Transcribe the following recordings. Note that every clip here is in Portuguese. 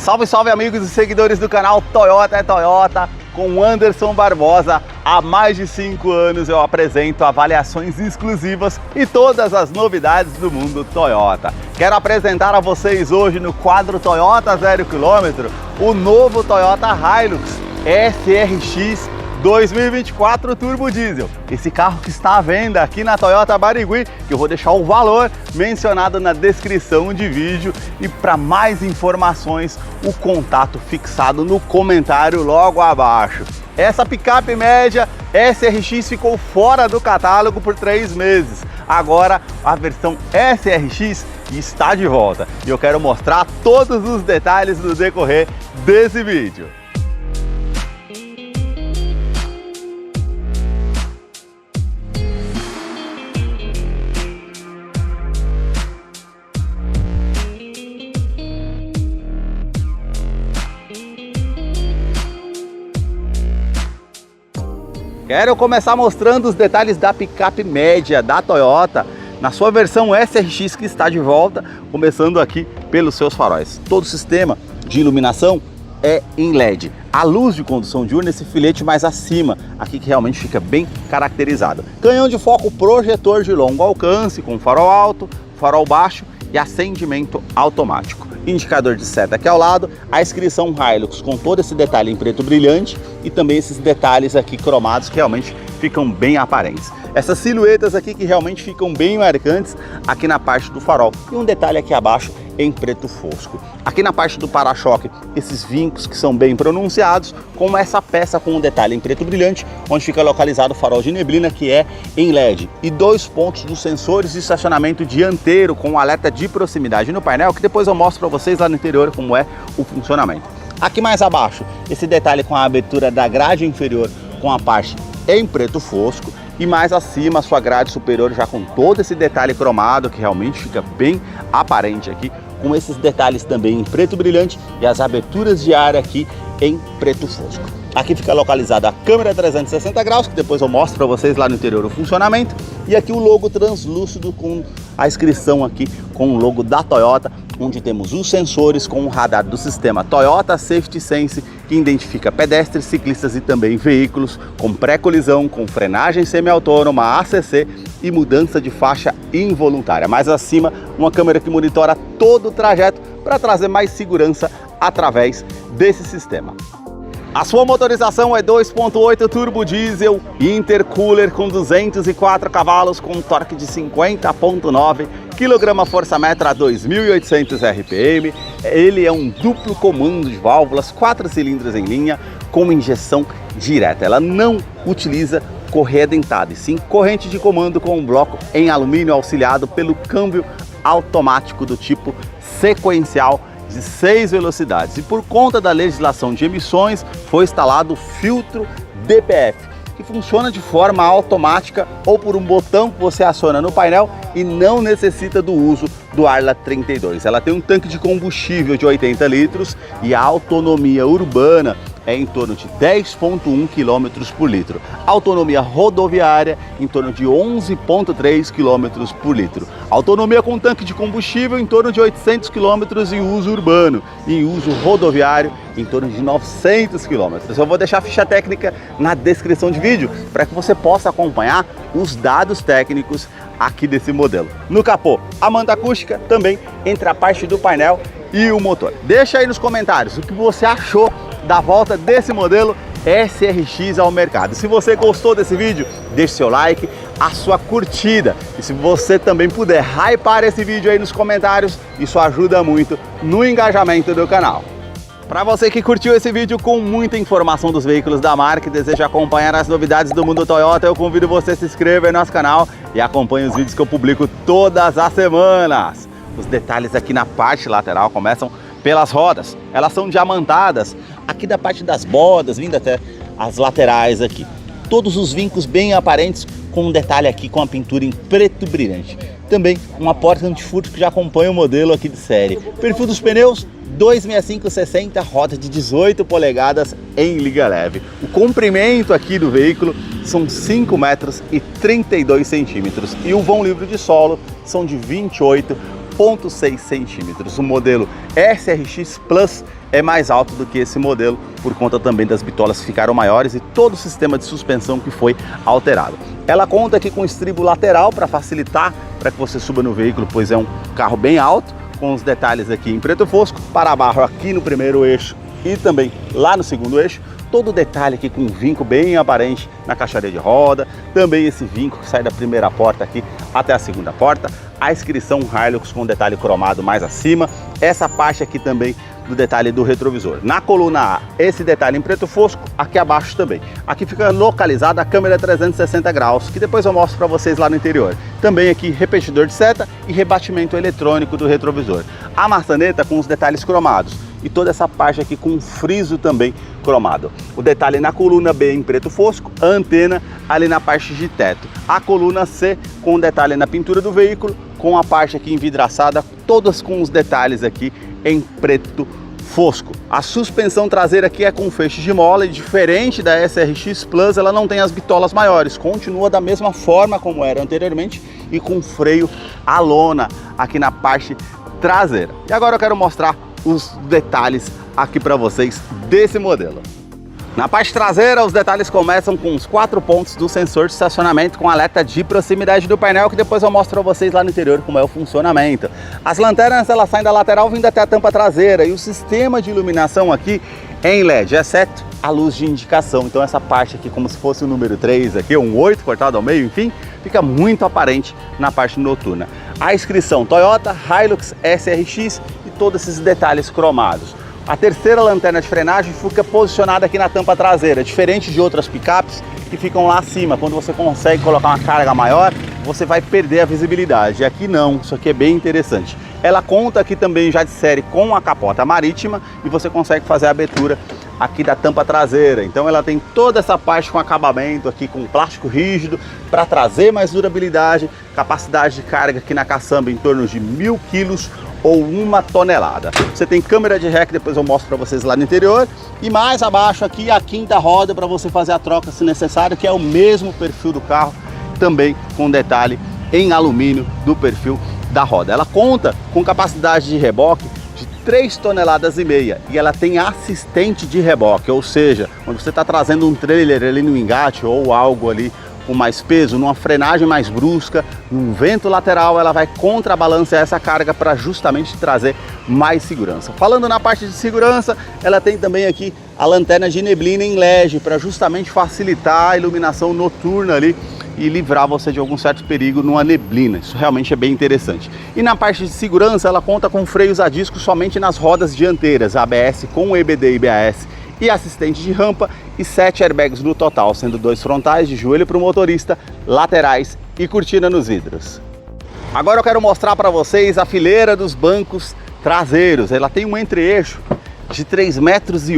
Salve, salve amigos e seguidores do canal Toyota é Toyota, com Anderson Barbosa. Há mais de 5 anos eu apresento avaliações exclusivas e todas as novidades do mundo Toyota. Quero apresentar a vocês hoje no quadro Toyota 0 km o novo Toyota Hilux SRX 2024 Turbo Diesel. Esse carro que está à venda aqui na Toyota Barigui, que eu vou deixar o valor mencionado na descrição de vídeo, e para mais informações o contato fixado no comentário logo abaixo. Essa picape média SRX ficou fora do catálogo por 3 meses. Agora a versão SRX está de volta e eu quero mostrar todos os detalhes no decorrer desse vídeo. Quero começar mostrando os detalhes da picape média da Toyota na sua versão SRX, que está de volta, começando aqui pelos seus faróis. Todo o sistema de iluminação é em LED. A luz de condução diurna, esse filete mais acima, aqui que realmente fica bem caracterizado. Canhão de foco projetor de longo alcance, com farol alto, farol baixo e acendimento automático. Indicador de seta aqui ao lado, a inscrição Hilux com todo esse detalhe em preto brilhante e também esses detalhes aqui cromados que realmente ficam bem aparentes. Essas silhuetas aqui que realmente ficam bem marcantes aqui na parte do farol e um detalhe aqui abaixo em preto fosco. Aqui na parte do para-choque, esses vincos que são bem pronunciados, com essa peça com um detalhe em preto brilhante, onde fica localizado o farol de neblina, que é em LED. E 2 pontos dos sensores de estacionamento dianteiro, com um alerta de proximidade no painel, que depois eu mostro para vocês lá no interior como é o funcionamento. Aqui mais abaixo, esse detalhe com a abertura da grade inferior, com a parte em preto fosco. E mais acima, a sua grade superior já com todo esse detalhe cromado, que realmente fica bem aparente aqui, com esses detalhes também em preto brilhante e as aberturas de ar aqui em preto fosco. Aqui fica localizada a câmera 360 graus, que depois eu mostro para vocês lá no interior o funcionamento. E aqui o logo translúcido com a inscrição aqui com o logo da Toyota, onde temos os sensores com o radar do sistema Toyota Safety Sense, que identifica pedestres, ciclistas e também veículos, com pré-colisão, com frenagem semi-autônoma, ACC e mudança de faixa involuntária. Mais acima, uma câmera que monitora todo o trajeto para trazer mais segurança através desse sistema. A sua motorização é 2.8 turbo diesel intercooler com 204 cavalos, com torque de 50.9 kgfm a 2.800 RPM. Ele é um duplo comando de válvulas, 4 cilindros em linha, com injeção direta. Ela não utiliza correia dentada, e sim corrente de comando com um bloco em alumínio auxiliado pelo câmbio automático do tipo sequencial de 6 velocidades. E por conta da legislação de emissões, foi instalado o filtro DPF, que funciona de forma automática ou por um botão que você aciona no painel e não necessita do uso do Arla 32. Ela tem um tanque de combustível de 80 litros e a autonomia urbana é em torno de 10,1 km por litro. Autonomia rodoviária em torno de 11,3 km por litro. Autonomia com tanque de combustível em torno de 800 km em uso urbano e em uso rodoviário em torno de 900 km. Eu vou deixar a ficha técnica na descrição de vídeo para que você possa acompanhar os dados técnicos aqui desse modelo. No capô, a manta acústica também entre a parte do painel e o motor. Deixa aí nos comentários o que você achou da volta desse modelo SRX ao mercado. Se você gostou desse vídeo, deixe seu like, a sua curtida. E se você também puder hypar esse vídeo aí nos comentários, isso ajuda muito no engajamento do canal. Para você que curtiu esse vídeo com muita informação dos veículos da marca e deseja acompanhar as novidades do mundo Toyota, eu convido você a se inscrever no nosso canal e acompanhe os vídeos que eu publico todas as semanas. Os detalhes aqui na parte lateral começam pelas rodas. Elas são diamantadas aqui da parte das bordas, vindo até as laterais aqui. Todos os vincos bem aparentes, com um detalhe aqui com a pintura em preto brilhante. Também uma porta antifurto que já acompanha o modelo aqui de série. Perfil dos pneus 265/60, roda de 18 polegadas em liga leve. O comprimento aqui do veículo são 5 metros e 32 centímetros e o vão livre de solo são de 28,6 centímetros. O modelo SRX Plus é mais alto do que esse modelo, por conta também das bitolas que ficaram maiores e todo o sistema de suspensão que foi alterado. Ela conta aqui com estribo lateral para facilitar para que você suba no veículo, pois é um carro bem alto, com os detalhes aqui em preto fosco, para-barro aqui no primeiro eixo e também lá no segundo eixo. Todo o detalhe aqui com um vinco bem aparente na caixaria de roda, também esse vinco que sai da primeira porta aqui até a segunda porta, a inscrição Hilux com detalhe cromado mais acima, essa parte aqui também do detalhe do retrovisor. Na coluna A, esse detalhe em preto fosco, aqui abaixo também. Aqui fica localizada a câmera 360 graus, que depois eu mostro para vocês lá no interior. Também aqui repetidor de seta e rebatimento eletrônico do retrovisor. A maçaneta com os detalhes cromados. E toda essa parte aqui com um friso também cromado. O detalhe na coluna B em preto fosco, a antena ali na parte de teto. A coluna C com detalhe na pintura do veículo, com a parte aqui envidraçada, todas com os detalhes aqui em preto fosco. A suspensão traseira aqui é com feixes de mola e diferente da SRX Plus, ela não tem as bitolas maiores, continua da mesma forma como era anteriormente e com freio à lona aqui na parte traseira. E agora eu quero mostrar os detalhes aqui para vocês desse modelo. Na parte traseira, os detalhes começam com os 4 pontos do sensor de estacionamento com alerta de proximidade do painel, que depois eu mostro para vocês lá no interior como é o funcionamento. As lanternas, elas saem da lateral vindo até a tampa traseira e o sistema de iluminação aqui é em LED, exceto a luz de indicação. Então essa parte aqui, como se fosse o número 3 aqui, um 8 cortado ao meio, enfim, fica muito aparente na parte noturna. A inscrição Toyota Hilux SRX e todos esses detalhes cromados. A terceira lanterna de frenagem fica posicionada aqui na tampa traseira, diferente de outras picapes que ficam lá acima. Quando você consegue colocar uma carga maior, você vai perder a visibilidade. Aqui não, isso aqui é bem interessante. Ela conta aqui também já de série com a capota marítima e você consegue fazer a abertura aqui da tampa traseira. Então ela tem toda essa parte com acabamento aqui com plástico rígido para trazer mais durabilidade, capacidade de carga aqui na caçamba em torno de 1000 quilos ou 1 tonelada. Você tem câmera de ré que depois eu mostro para vocês lá no interior e mais abaixo aqui a quinta roda para você fazer a troca se necessário, que é o mesmo perfil do carro, também com detalhe em alumínio do perfil da roda. Ela conta com capacidade de reboque de 3,5 toneladas e ela tem assistente de reboque, ou seja, quando você está trazendo um trailer ali no engate ou algo ali com mais peso, numa frenagem mais brusca, num vento lateral, ela vai contrabalancear essa carga para justamente trazer mais segurança. Falando na parte de segurança, ela tem também aqui a lanterna de neblina em LED para justamente facilitar a iluminação noturna ali e livrar você de algum certo perigo numa neblina. Isso realmente é bem interessante. E na parte de segurança, ela conta com freios a disco somente nas rodas dianteiras, ABS com EBD e BAS e assistente de rampa e 7 airbags no total, sendo 2 frontais de joelho para o motorista, laterais e cortina nos vidros. Agora eu quero mostrar para vocês a fileira dos bancos traseiros. Ela tem um entre-eixo de 3,8 metros.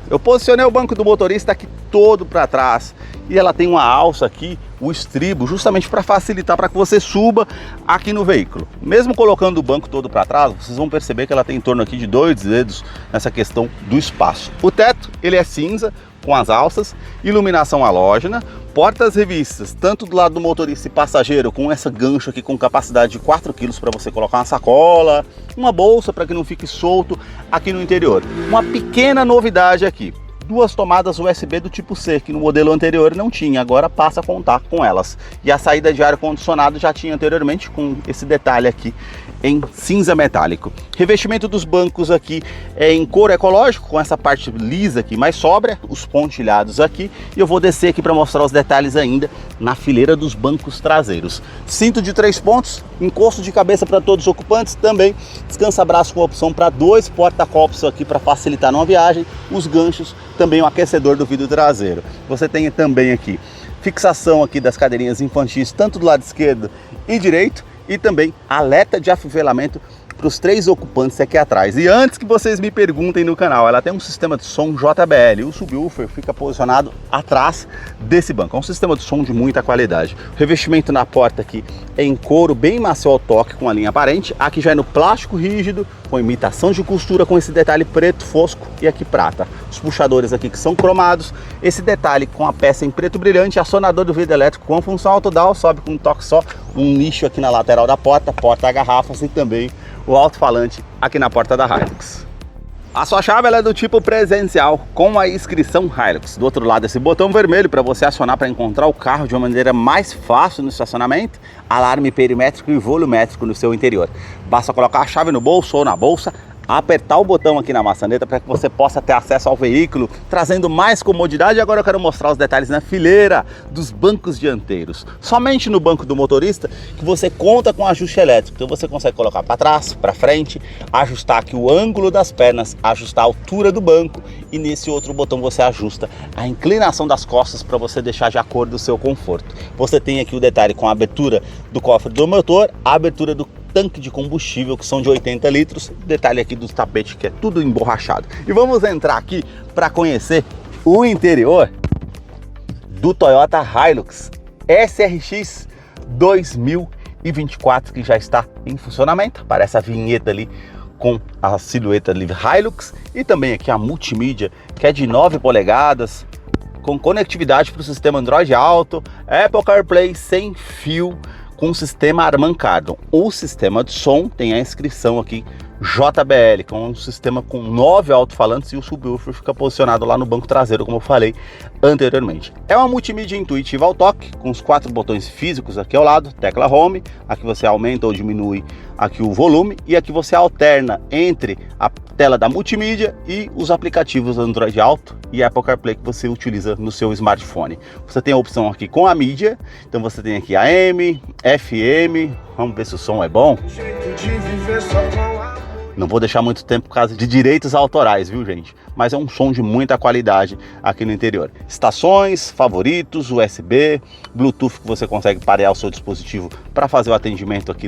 Eu posicionei o banco do motorista aqui todo para trás e ela tem uma alça aqui, o estribo, justamente para facilitar para que você suba aqui no veículo. Mesmo colocando o banco todo para trás, vocês vão perceber que ela tem em torno aqui de 2 dedos nessa questão do espaço. O teto, ele é cinza com as alças, iluminação halógena, portas revistas, tanto do lado do motorista e passageiro, com essa gancho aqui com capacidade de 4 kg para você colocar uma sacola, uma bolsa para que não fique solto aqui no interior. Uma pequena novidade aqui. 2 tomadas USB do tipo C, que no modelo anterior não tinha, agora passa a contar com elas. E a saída de ar-condicionado já tinha anteriormente, com esse detalhe aqui em cinza metálico. Revestimento dos bancos aqui é em couro ecológico, com essa parte lisa aqui mais sóbria, os pontilhados aqui. E eu vou descer aqui para mostrar os detalhes ainda na fileira dos bancos traseiros. Cinto de 3 pontos, encosto de cabeça para todos os ocupantes, também descansa-braço com opção para 2 porta-copos aqui para facilitar numa viagem, os ganchos, também o aquecedor do vidro traseiro. Você tem também aqui fixação aqui das cadeirinhas infantis, tanto do lado esquerdo e direito, e também alerta de afivelamento para os 3 ocupantes aqui atrás. E antes que vocês me perguntem no canal, ela tem um sistema de som JBL. O subwoofer fica posicionado atrás desse banco. É um sistema de som de muita qualidade. O revestimento na porta aqui é em couro bem macio ao toque, com a linha aparente. Aqui já é no plástico rígido, com imitação de costura, com esse detalhe preto fosco e aqui prata. Os puxadores aqui que são cromados. Esse detalhe com a peça em preto brilhante, acionador do vidro elétrico com função autodown, sobe com um toque só, um nicho aqui na lateral da porta, porta-garrafas e também o alto-falante aqui na porta da Hilux. A sua chave ela é do tipo presencial, com a inscrição Hilux. Do outro lado, esse botão vermelho para você acionar para encontrar o carro de uma maneira mais fácil no estacionamento, alarme perimétrico e volumétrico no seu interior. Basta colocar a chave no bolso ou na bolsa, apertar o botão aqui na maçaneta para que você possa ter acesso ao veículo, trazendo mais comodidade. Agora eu quero mostrar os detalhes na fileira dos bancos dianteiros. Somente no banco do motorista que você conta com ajuste elétrico, então você consegue colocar para trás, para frente, ajustar aqui o ângulo das pernas, ajustar a altura do banco, e nesse outro botão você ajusta a inclinação das costas para você deixar de acordo com o seu conforto. Você tem aqui o detalhe com a abertura do cofre do motor, a abertura do tanque de combustível, que são de 80 litros, detalhe aqui do tapete que é tudo emborrachado. E vamos entrar aqui para conhecer o interior do Toyota Hilux SRX 2024, que já está em funcionamento. Aparece a vinheta ali com a silhueta ali Hilux, e também aqui a multimídia, que é de 9 polegadas, com conectividade para o sistema Android Auto, Apple CarPlay sem fio, com o sistema Harman Kardon. O sistema de som tem a inscrição aqui JBL, que é um sistema com 9 alto-falantes, e o subwoofer fica posicionado lá no banco traseiro, como eu falei anteriormente. É uma multimídia intuitiva ao toque, com os 4 botões físicos aqui ao lado, tecla Home, aqui você aumenta ou diminui aqui o volume, e aqui você alterna entre a tela da multimídia e os aplicativos Android Auto e Apple CarPlay que você utiliza no seu smartphone. Você tem a opção aqui com a mídia, então você tem aqui AM, FM, vamos ver se o som é bom. Não vou deixar muito tempo por causa de direitos autorais, viu, gente? Mas é um som de muita qualidade aqui no interior. Estações, favoritos, USB, Bluetooth, que você consegue parear o seu dispositivo para fazer o atendimento aqui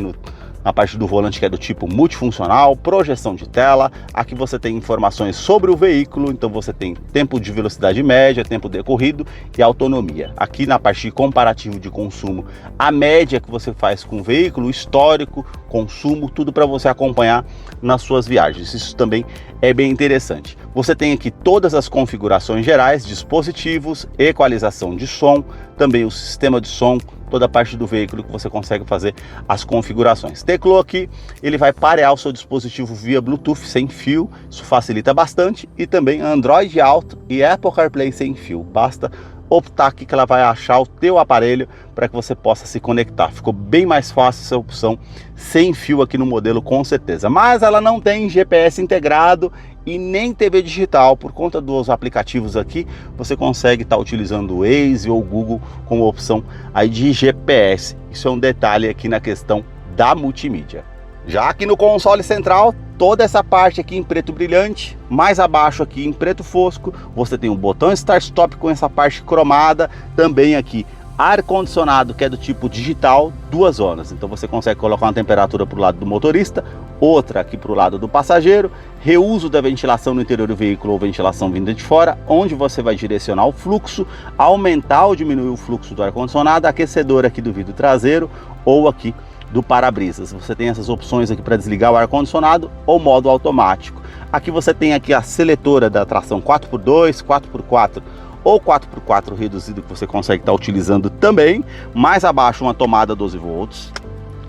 na parte do volante, que é do tipo multifuncional, projeção de tela. Aqui você tem informações sobre o veículo, então você tem tempo de velocidade média, tempo decorrido e autonomia. Aqui na parte de comparativo de consumo, a média que você faz com o veículo, histórico, consumo, tudo para você acompanhar nas suas viagens. Isso também é bem interessante. Você tem aqui todas as configurações gerais, dispositivos, equalização de som, também o sistema de som, toda a parte do veículo que você consegue fazer as configurações. Teclou aqui, ele vai parear o seu dispositivo via Bluetooth sem fio, isso facilita bastante, e também Android Auto e Apple CarPlay sem fio. Basta optar aqui que ela vai achar o teu aparelho para que você possa se conectar. Ficou bem mais fácil essa opção sem fio aqui no modelo, com certeza. Mas ela não tem GPS integrado e nem TV digital. Por conta dos aplicativos aqui, você consegue estar utilizando o Waze ou o Google como opção aí de GPS. Isso é um detalhe aqui na questão da multimídia. Já aqui no console central, toda essa parte aqui em preto brilhante, mais abaixo aqui em preto fosco, você tem o botão Start-Stop com essa parte cromada, também aqui ar-condicionado, que é do tipo digital, 2 zonas, então você consegue colocar uma temperatura para o lado do motorista, outra aqui para o lado do passageiro, reuso da ventilação no interior do veículo ou ventilação vinda de fora, onde você vai direcionar o fluxo, aumentar ou diminuir o fluxo do ar-condicionado, aquecedor aqui do vidro traseiro ou aqui do para-brisas. Você tem essas opções aqui para desligar o ar-condicionado ou modo automático. Aqui você tem aqui a seletora da tração 4x2, 4x4 ou 4x4 reduzido, que você consegue estar utilizando também. Mais abaixo uma tomada 12 volts.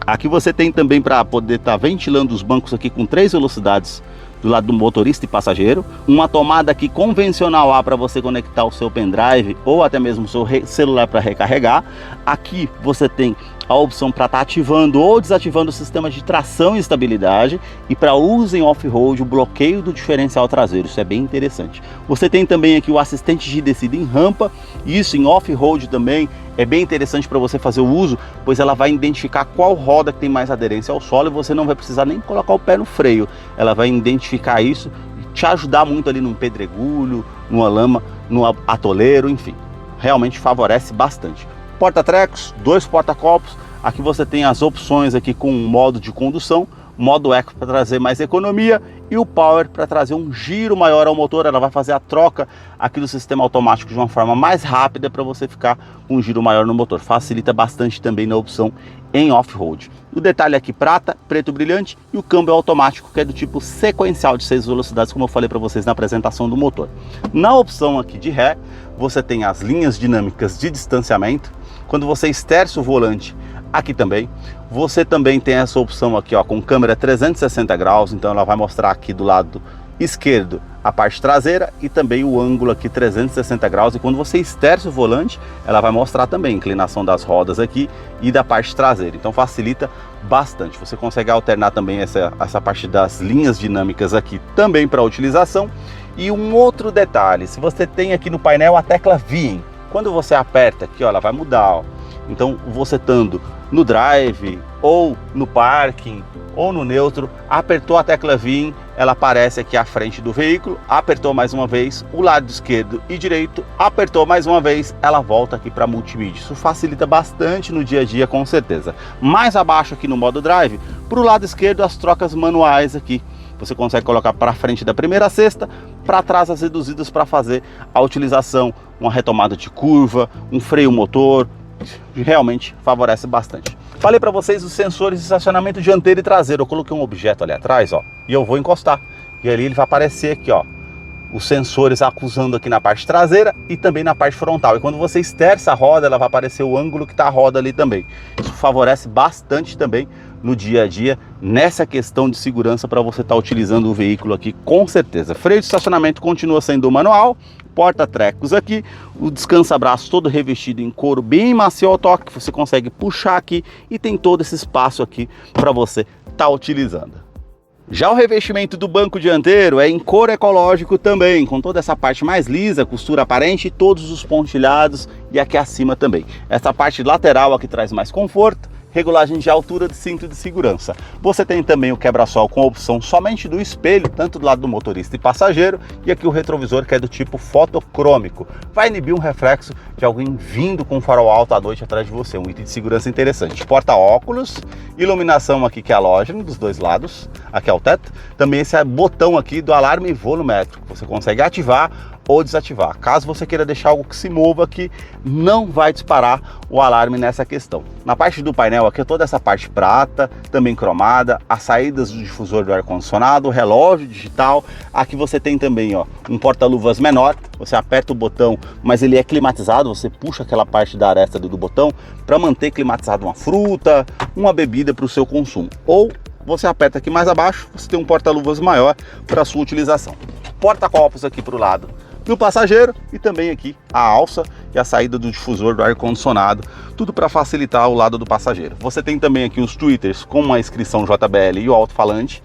Aqui você tem também para poder estar ventilando os bancos aqui com 3 velocidades do lado do motorista e passageiro, uma tomada aqui convencional A para você conectar o seu pendrive ou até mesmo o seu celular para recarregar. Aqui você tem a opção para estar ativando ou desativando o sistema de tração e estabilidade, e para uso em off-road o bloqueio do diferencial traseiro. Isso é bem interessante. Você tem também aqui o assistente de descida em rampa, isso em off-road também é bem interessante para você fazer o uso, pois ela vai identificar qual roda que tem mais aderência ao solo e você não vai precisar nem colocar o pé no freio. Ela vai identificar isso e te ajudar muito ali num pedregulho, numa lama, no atoleiro, enfim. Realmente favorece bastante. Porta-trecos, 2 porta-copos. Aqui você tem as opções aqui com modo de condução, modo Eco para trazer mais economia e o Power para trazer um giro maior ao motor. Ela vai fazer a troca aqui do sistema automático de uma forma mais rápida para você ficar com um giro maior no motor. Facilita bastante também na opção em off-road. O detalhe aqui prata, preto brilhante, e o câmbio automático, que é do tipo sequencial de 6 velocidades, como eu falei para vocês na apresentação do motor. Na opção aqui de ré, você tem as linhas dinâmicas de distanciamento. Quando você esterça o volante, aqui também, você também tem essa opção aqui, ó, com câmera 360 graus, então ela vai mostrar aqui do lado esquerdo a parte traseira e também o ângulo aqui 360 graus, e quando você esterça o volante, ela vai mostrar também a inclinação das rodas aqui e da parte traseira, então facilita bastante. Você consegue alternar também essa parte das linhas dinâmicas aqui também para utilização. E um outro detalhe, se você tem aqui no painel a tecla VIN, quando você aperta aqui, ó, ela vai mudar, ó. Então você estando no drive ou no parking ou no neutro, apertou a tecla VIN, ela aparece aqui à frente do veículo, apertou mais uma vez, o lado esquerdo e direito, apertou mais uma vez, ela volta aqui para multimídia. Isso facilita bastante no dia a dia, com certeza. Mais abaixo aqui no modo drive, para o lado esquerdo, as trocas manuais aqui. Você consegue colocar para frente da primeira cesta, para trás as reduzidas para fazer a utilização, uma retomada de curva, um freio motor, realmente favorece bastante. Falei para vocês os sensores de estacionamento dianteiro e traseiro. Eu coloquei um objeto ali atrás, ó, e eu vou encostar. E ali ele vai aparecer aqui, ó, os sensores acusando aqui na parte traseira e também na parte frontal. E quando você esterça a roda, ela vai aparecer o ângulo que está a roda ali também. Isso favorece bastante também no dia a dia, nessa questão de segurança para você estar utilizando o veículo aqui, com certeza. Freio de estacionamento continua sendo manual, porta-trecos aqui, o descansa-braço todo revestido em couro bem macio ao toque, você consegue puxar aqui e tem todo esse espaço aqui para você estar utilizando. Já o revestimento do banco dianteiro é em couro ecológico também, com toda essa parte mais lisa, costura aparente, todos os pontilhados e aqui acima também. Essa parte lateral aqui traz mais conforto, regulagem de altura de cinto de segurança. Você tem também o quebra-sol com opção somente do espelho, tanto do lado do motorista e passageiro, e aqui o retrovisor que é do tipo fotocrômico. Vai inibir um reflexo de alguém vindo com farol alto à noite atrás de você, um item de segurança interessante. Porta-óculos, iluminação aqui que é halógeno dos dois lados, aqui é o teto. Também esse é botão aqui do alarme volumétrico, você consegue ativar ou desativar. Caso você queira deixar algo que se mova aqui, não vai disparar o alarme nessa questão. Na parte do painel aqui, toda essa parte prata, também cromada, as saídas do difusor do ar-condicionado, o relógio digital. Aqui você tem também, ó, um porta-luvas menor, você aperta o botão, mas ele é climatizado, você puxa aquela parte da aresta do botão para manter climatizado uma fruta, uma bebida para o seu consumo. Ou você aperta aqui mais abaixo, você tem um porta-luvas maior para sua utilização. Porta-copos aqui para o lado do passageiro e também aqui a alça e a saída do difusor do ar-condicionado, tudo para facilitar o lado do passageiro. Você tem também aqui os tweeters com a inscrição JBL e o alto-falante.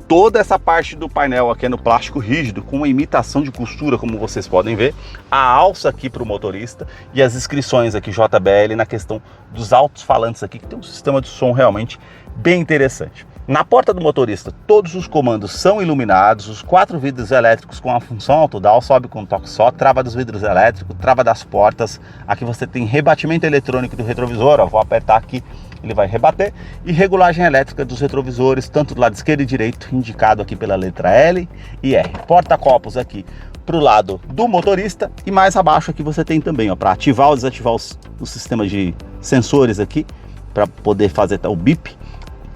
Toda essa parte do painel aqui é no plástico rígido, com uma imitação de costura, como vocês podem ver. A alça aqui para o motorista e as inscrições aqui JBL na questão dos alto-falantes aqui, que tem um sistema de som realmente bem interessante. Na porta do motorista, todos os comandos são iluminados, os 4 vidros elétricos com a função autodial, sobe com um toque só, trava dos vidros elétricos, trava das portas. Aqui você tem rebatimento eletrônico do retrovisor, ó, vou apertar aqui, ele vai rebater, e regulagem elétrica dos retrovisores, tanto do lado esquerdo e direito, indicado aqui pela letra L e R. Porta-copos aqui para o lado do motorista, e mais abaixo aqui você tem também, ó, para ativar ou desativar o sistema de sensores aqui, para poder fazer o bip.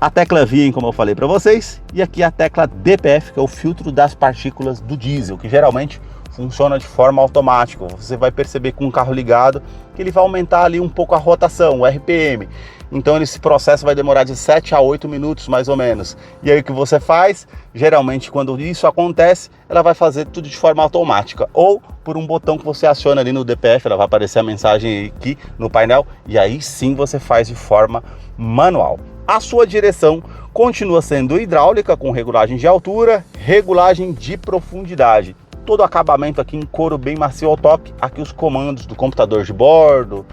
A tecla VIN, como eu falei para vocês, e aqui a tecla DPF, que é o filtro das partículas do diesel, que geralmente funciona de forma automática. Você vai perceber com o carro ligado que ele vai aumentar ali um pouco a rotação, o RPM. Então esse processo vai demorar de 7 a 8 minutos mais ou menos. E aí o que você faz? Geralmente quando isso acontece, ela vai fazer tudo de forma automática. Ou por um botão que você aciona ali no DPF, ela vai aparecer a mensagem aqui no painel. E aí sim você faz de forma manual. A sua direção continua sendo hidráulica com regulagem de altura, regulagem de profundidade. Todo acabamento aqui em couro bem macio ao toque. Aqui os comandos do computador de bordo,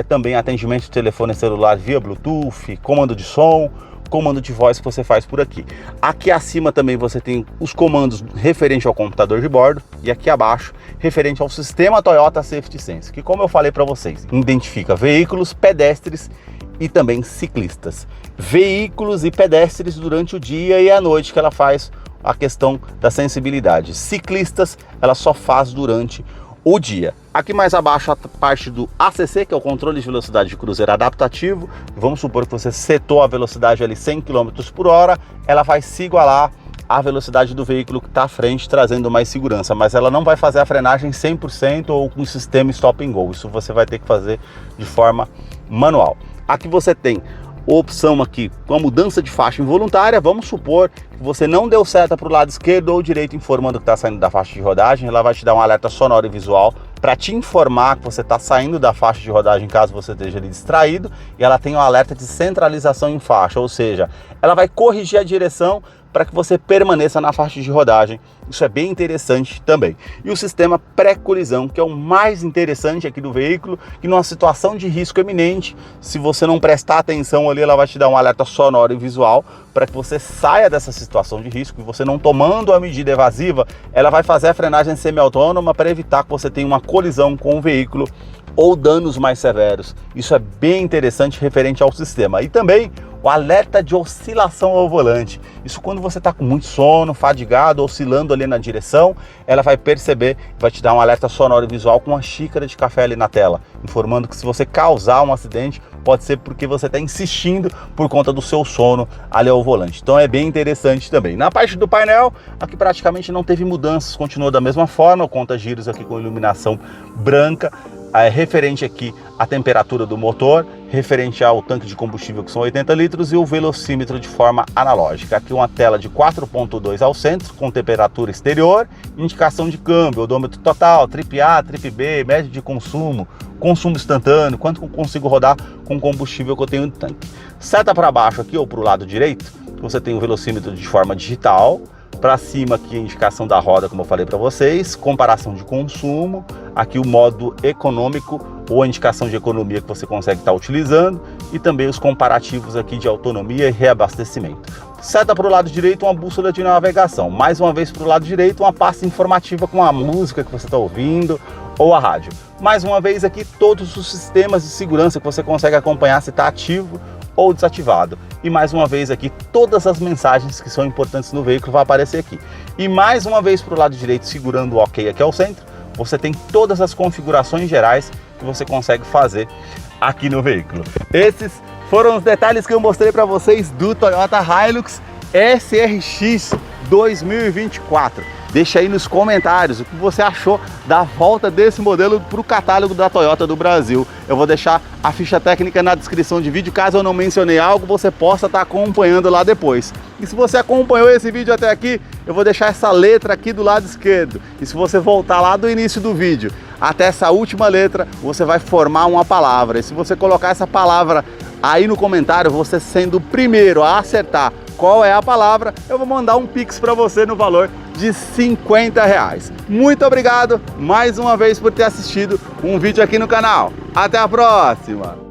também atendimento de telefone celular via Bluetooth, comando de som, comando de voz que você faz por aqui. Aqui acima também você tem os comandos referente ao computador de bordo e aqui abaixo referente ao sistema Toyota Safety Sense, que, como eu falei para vocês, identifica veículos, pedestres e também ciclistas. Veículos e pedestres durante o dia e a noite, que ela faz a questão da sensibilidade. Ciclistas, ela só faz durante o dia. Aqui mais abaixo a parte do ACC, que é o controle de velocidade de cruzeiro adaptativo. Vamos supor que você setou a velocidade ali 100 km por hora, ela vai se igualar à velocidade do veículo que está à frente, trazendo mais segurança, mas ela não vai fazer a frenagem 100% ou com o sistema stop and go. Isso você vai ter que fazer de forma manual. Aqui você tem opção aqui com a mudança de faixa involuntária. Vamos supor que você não deu seta para o lado esquerdo ou direito informando que está saindo da faixa de rodagem. Ela vai te dar um alerta sonoro e visual para te informar que você está saindo da faixa de rodagem caso você esteja ali distraído, e ela tem um alerta de centralização em faixa, ou seja, ela vai corrigir a direção para que você permaneça na faixa de rodagem. Isso é bem interessante também. E o sistema pré-colisão, que é o mais interessante aqui do veículo, que numa situação de risco eminente, se você não prestar atenção ali, ela vai te dar um alerta sonoro e visual para que você saia dessa situação de risco. E você não tomando a medida evasiva, ela vai fazer a frenagem semi-autônoma para evitar que você tenha uma colisão com o veículo ou danos mais severos. Isso é bem interessante referente ao sistema. E também o alerta de oscilação ao volante. Isso quando você está com muito sono, fadigado, oscilando ali na direção, ela vai perceber, vai te dar um alerta sonoro e visual com uma xícara de café ali na tela, informando que se você causar um acidente, pode ser porque você está insistindo por conta do seu sono ali ao volante. Então é bem interessante também. Na parte do painel, aqui praticamente não teve mudanças, continuou da mesma forma, o conta-giros aqui com iluminação branca, referente aqui à temperatura do motor, referente ao tanque de combustível que são 80 litros e o velocímetro de forma analógica. Aqui uma tela de 4.2 ao centro com temperatura exterior, indicação de câmbio, odômetro total, trip A, trip B, média de consumo, consumo instantâneo, quanto eu consigo rodar com o combustível que eu tenho no tanque. Seta para baixo aqui ou para o lado direito, você tem o velocímetro de forma digital. Para cima aqui a indicação da roda, como eu falei para vocês, comparação de consumo, aqui o modo econômico ou a indicação de economia que você consegue estar utilizando, e também os comparativos aqui de autonomia e reabastecimento. Seta para o lado direito, uma bússola de navegação. Mais uma vez para o lado direito, uma pasta informativa com a música que você está ouvindo ou a rádio. Mais uma vez aqui todos os sistemas de segurança que você consegue acompanhar se está ativo ou desativado. E mais uma vez aqui, todas as mensagens que são importantes no veículo vão aparecer aqui. E mais uma vez para o lado direito, segurando o OK aqui ao centro, você tem todas as configurações gerais que você consegue fazer aqui no veículo. Esses foram os detalhes que eu mostrei para vocês do Toyota Hilux SRX 2024. Deixa aí nos comentários o que você achou da volta desse modelo para o catálogo da Toyota do Brasil. Eu vou deixar a ficha técnica na descrição de vídeo, caso eu não mencionei algo, você possa estar acompanhando lá depois. E se você acompanhou esse vídeo até aqui, eu vou deixar essa letra aqui do lado esquerdo. E se você voltar lá do início do vídeo até essa última letra, você vai formar uma palavra. E se você colocar essa palavra aí no comentário, você sendo o primeiro a acertar qual é a palavra, eu vou mandar um Pix para você no valor de R$50. Muito obrigado mais uma vez por ter assistido um vídeo aqui no canal. Até a próxima!